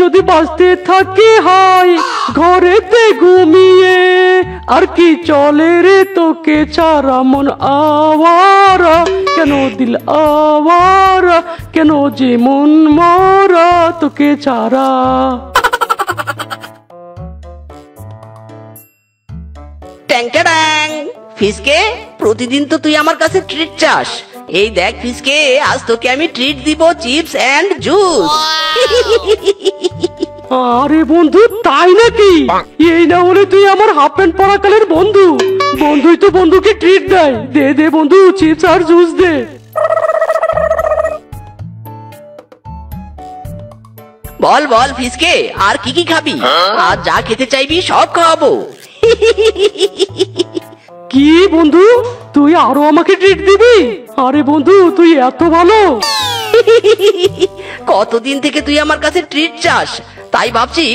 যদি বাঁচতে থাকি হাই ঘরেতে ঘুমিয়ে, আর কি চলে রে তোকে ছাড়া মন আওয়ারা, কেন দিল আওয়ারা, কেন যে মন মরা তোকে ছাড়া। ট্যাং ফিসকে, প্রতিদিন তো তুই আমার কাছে ট্রিট চাস। এই দেখ ফিসকে, আজ তোকে আমি ট্রিট দিব, চিপস এন্ড জুস। আরে বন্ধু তাই নাকি? এই না হলে তুই আমার হাফ প্যান্ট পরাকালের বন্ধু। বন্ধুই তো বন্ধুকে ট্রিট দেয়। দে দে বন্ধু, চিপস আর জুস দে। বল বল ফিসকে, আর কি কি খাবি? আর যা খেতে চাইবি সব খাওয়াবো। কি বন্ধু, তুই আরো আমাকে ট্রিট দিবি? আরে বন্ধু তুই এত ভালো। কতদিন থেকে তুই আমার কাছে ট্রিট চাস, তাই ভাবছি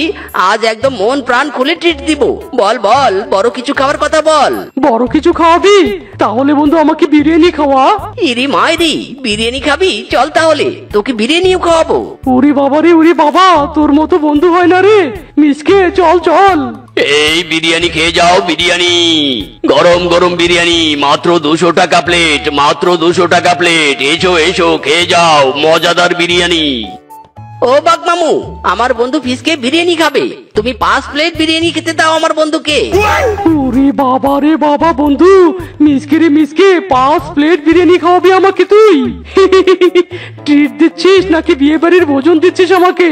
আজ একদম মন প্রাণ খুলে ট্রিট দিব। বল বল, বড় কিছু খাওয়ার কথা বল। বড় কিছু খাওয়াবি? তাহলে বন্ধু আমাকে বিরিয়ানি খাওয়া। ইরি মাইরি, বিরিয়ানি খাবি? চল তাহলে তোকে বিরিয়ানিও খাওয়াবো। উরি বাবা রে, উরি বাবা, তোর মতো বন্ধু হয় না রে। মিসকে চল চল। এই বিরিয়ানি খেয়ে যাও, বিরিয়ানি, গরম গরম বিরিয়ানি, মাত্র 200 টাকা প্লেট, মাত্র 200 টাকা প্লেট। এসো এসো, খেয়ে যাও মজাদার বিরিয়ানি। ও বাঘ মামু, আমার বন্ধু ফিসকে বিরিয়ানি খাবে, তুমি 5 প্লেট বিরিয়ানি খেতে দাও আমার বন্ধুকে। ওরে বাবা রে বাবা, বন্ধু মিসকে রে মিসকে, 5 প্লেট বিরিয়ানি খাওয়াবি আমাকে তুই? ট্রিট দিচ্ছিস নাকি বিয়ে বাড়ির ভোজন দিচ্ছিস আমাকে?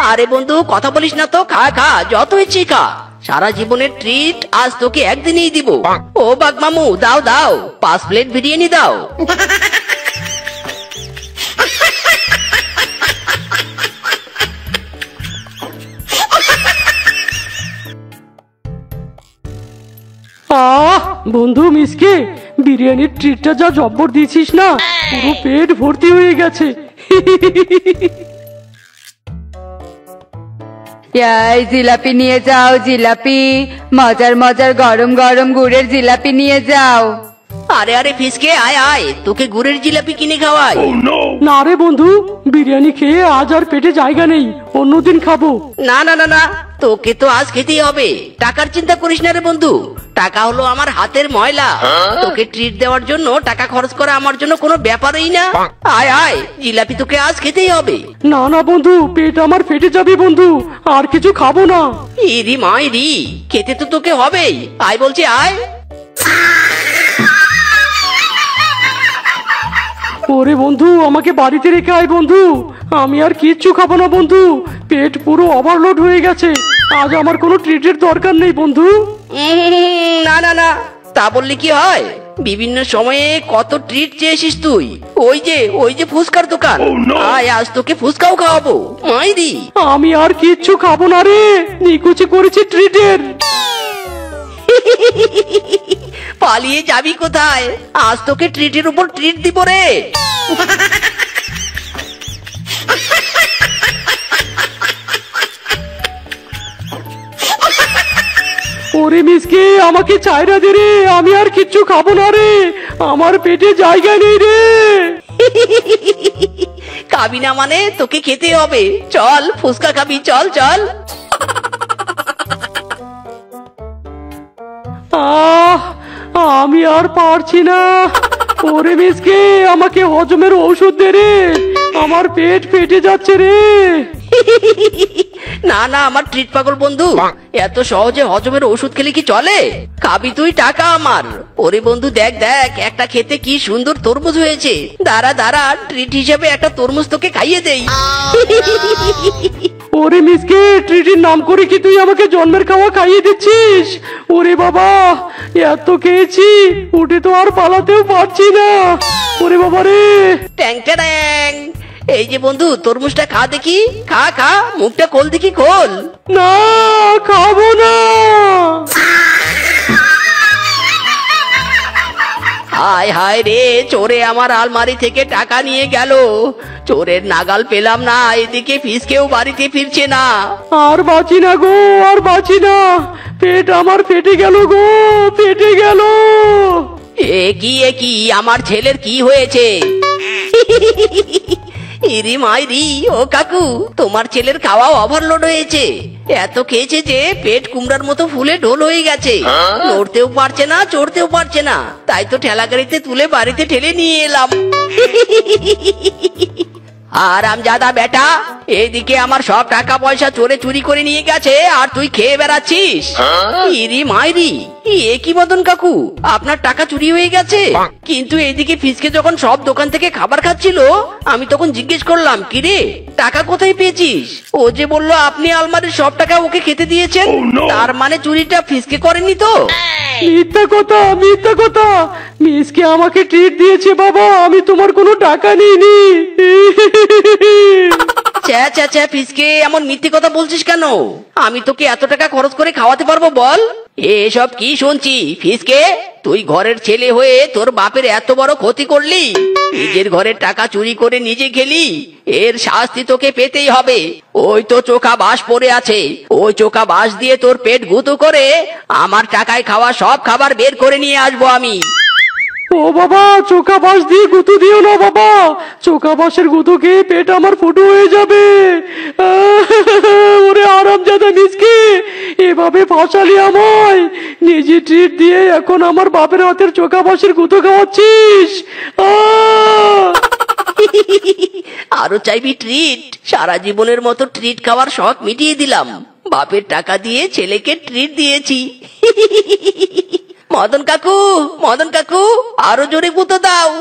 আরে বন্ধু কথা বলিস না তো, খা খা, যত ইচ্ছে খা। সারা জীবনের ট্রিট আজ তোকে একদিনেই দিব। ও বাঘ মামু, দাও দাও, 5 প্লেট বিরিয়ানি দাও। আহ বন্ধু মিসকে, বিরিয়ানির ট্রিটটা যা জব্বর দিয়েছিস না, পুরো পেট ভর্তি হয়ে গেছে। এই জিলাপি নিয়ে যাও, জিলাপি, মজার মজার গরম গরম গুড়ের জিলাপি নিয়ে যাও। আরে আরে ফিসকে, আয় আয়, তোকে গুড়ের জিলাপি কিনে খাওয়াই। না রে বন্ধু, বিরিয়ানি খেয়ে আজ আর পেটে জায়গা নেই, অন্যদিন খাবো। না না না না, তোকে তো আজ খেতেই হবে। টাকার চিন্তা করিস না রে বন্ধু, টাকা হলো আমার হাতের ময়লা। তোকে ট্রিট দেওয়ার জন্য টাকা খরচ করা আমার জন্য কোনো ব্যাপারই না। আয় আয়, জিলাপি তোকে আজ খেতেই হবে। না না বন্ধু, পেট আমার ফেটে যাবে বন্ধু, আর কিছু খাবো না। ইরি মাইরি, খেতে তো তোকে হবেই। আয় বলছি, আয়। ওরে বন্ধু, আমাকে বাড়িতে রেখে আয় বন্ধু, আমি আর কিচ্ছু খাবো না বন্ধু, পেট পুরো ওভারলোড হয়ে গেছে। আজ আমার কোনো ট্রিটের দরকার নেই বন্ধু। না না না, তা বললে কি হয়? বিভিন্ন সময়ে কত ট্রিট চেয়েছিস তুই। ওই যে ফুচকার দোকান, আয় আজ তোকে ফুচকাও খাওয়াবো মাইরি। আমি আর কিচ্ছু খাবো না রে, নিকুচি করেছি ট্রিটের। পালিয়ে যাবি কোথায়? আজ তোকে ট্রিটের উপর ট্রিট দিব রে। ওরে মিসকে, আমাকে চাইরা দে রে, আমি আর কিচ্ছু খাবো না রে, আমার পেটে জায়গা নেই রে। খাবি না মানে তোকে খেতে হবে। চল ফুচকা খাবি, চল চল। আমি আর পারছি না। ওরে মিসকে, আমাকে হজমের ঔষধ দে রে, আমার পেট ফেটে যাচ্ছে রে। না না আমার ট্রিট পাগল বন্ধু, এত সহজে হজমের ওষুধ খেলে কি চলে? খাবি তুই, টাকা আমার। ওরে বন্ধু দেখ দেখ, একটা খেতে কি সুন্দর তরমুজ হয়েছে। দাঁড়া দাঁড়া, ট্রিট হিসেবে একটা তরমুজ তোকে খাইয়ে দেই। ওরে মিসকে, ট্রিটের নাম করে কি তুই আমাকে জন্মের খাওয়া খাইয়ে দিচ্ছিস? ওরে বাবা, এত খেয়েছি, উঠে তো আর পালাতেও পারছি না। ওরে বাবা রে। ট্যাং ট্যাং, এই যে বন্ধু তরমুজটা খা দেখি, খা খা, মুখটা খোল দেখি, খোল। না, খাবো না। হায় হায় রে, চোরে আমার আলমারি থেকে টাকা নিয়ে গেল। চোরের নাগাল পেলাম না, এদিকে ফিসকেও বাড়িতে ফিরছে না। আর বাঁচি না গো, আর বাঁচি না, পেট আমার ফেটে গেল গো, ফেটে গেল। এ কি আমার ছেলের কি হয়েছে? ইরি মাইরি, ও কাকু, তোমার ছেলের খাওয়া ওভারলোড হয়েছে। এত খেয়েছে যে পেট কুমড়ার মতো ফুলে ঢোল হয়ে গেছে। নড়তেও পারছে না, চড়তেও পারছে না, তাই তো ঠেলা গাড়িতে তুলে বাড়িতে ঠেলে নিয়ে এলাম। আরামজাদা বেটা, এইদিকে আমার সব টাকা পয়সা চোরে চুরি করে নিয়ে গেছে, আর তুই খেয়ে বেড়াচ্ছিস। ইরি মাইরি, এ কি মদন কাকু, আপনার টাকা চুরি হয়ে গেছে? কিন্তু এইদিকে ফিসকে যখন সব দোকান থেকে খাবার খাচ্ছিল, আমি তখন জিজ্ঞেস করলাম, কিরে টাকা কোথায় পেয়েছিস? ও যে বললো আপনি আলমারির সব টাকা ওকে খেতে দিয়েছেন। তার মানে চুরিটা ফিসকে করেনি তো? মিথ্যা কথা, মিথ্যা কথা। মিসকে আমাকে ট্রিট দিয়েছে বাবা, আমি তোমার কোনো টাকা নিইনি। চ্যা চ্যা চ্যা, ফিসকে এমন মিথ্যে কথা বলছিস কেন? আমি তোকে এত টাকা খরচ করে খাওয়াতে পারবো বল? এসব কি শুনছি ফিসকে? তুই ঘরের ছেলে হয়ে তোর বাপের এত বড় ক্ষতি করলি, নিজের ঘরের টাকা চুরি করে নিজে খেলি, এর শাস্তি তোকে পেতেই হবে। ওই তো চোখা বাঁশ পড়ে আছে, ওই চোখা বাঁশ দিয়ে তোর পেট গুঁতো করে আমার টাকায় খাওয়া সব খাবার বের করে নিয়ে আসবো আমি। ও বাবা, চোখা বাঁশ দিয়ে গুঁতো দিও না বাবা, চোখা বাঁশের গুঁতো খেয়ে পেট আমার ফুটো হয়ে যাবে। ওরে আরামজাদা মিসকে, এভাবে ফাঁসালি আমায়। নিজে ট্রিট দিয়ে এখন আমার বাপের হাতের চোখা বাঁশের গুঁতো খাওয়াচ্ছিস। আরো চাইবি ট্রিট? সারা জীবনের মতো ট্রিট খাওয়ার শখ মিটিয়ে দিলাম, বাপের টাকা দিয়ে ছেলেকে ট্রিট দিয়েছি। মদন কাকু, মদন কাকু, আরো জোরে গুঁতো দাও।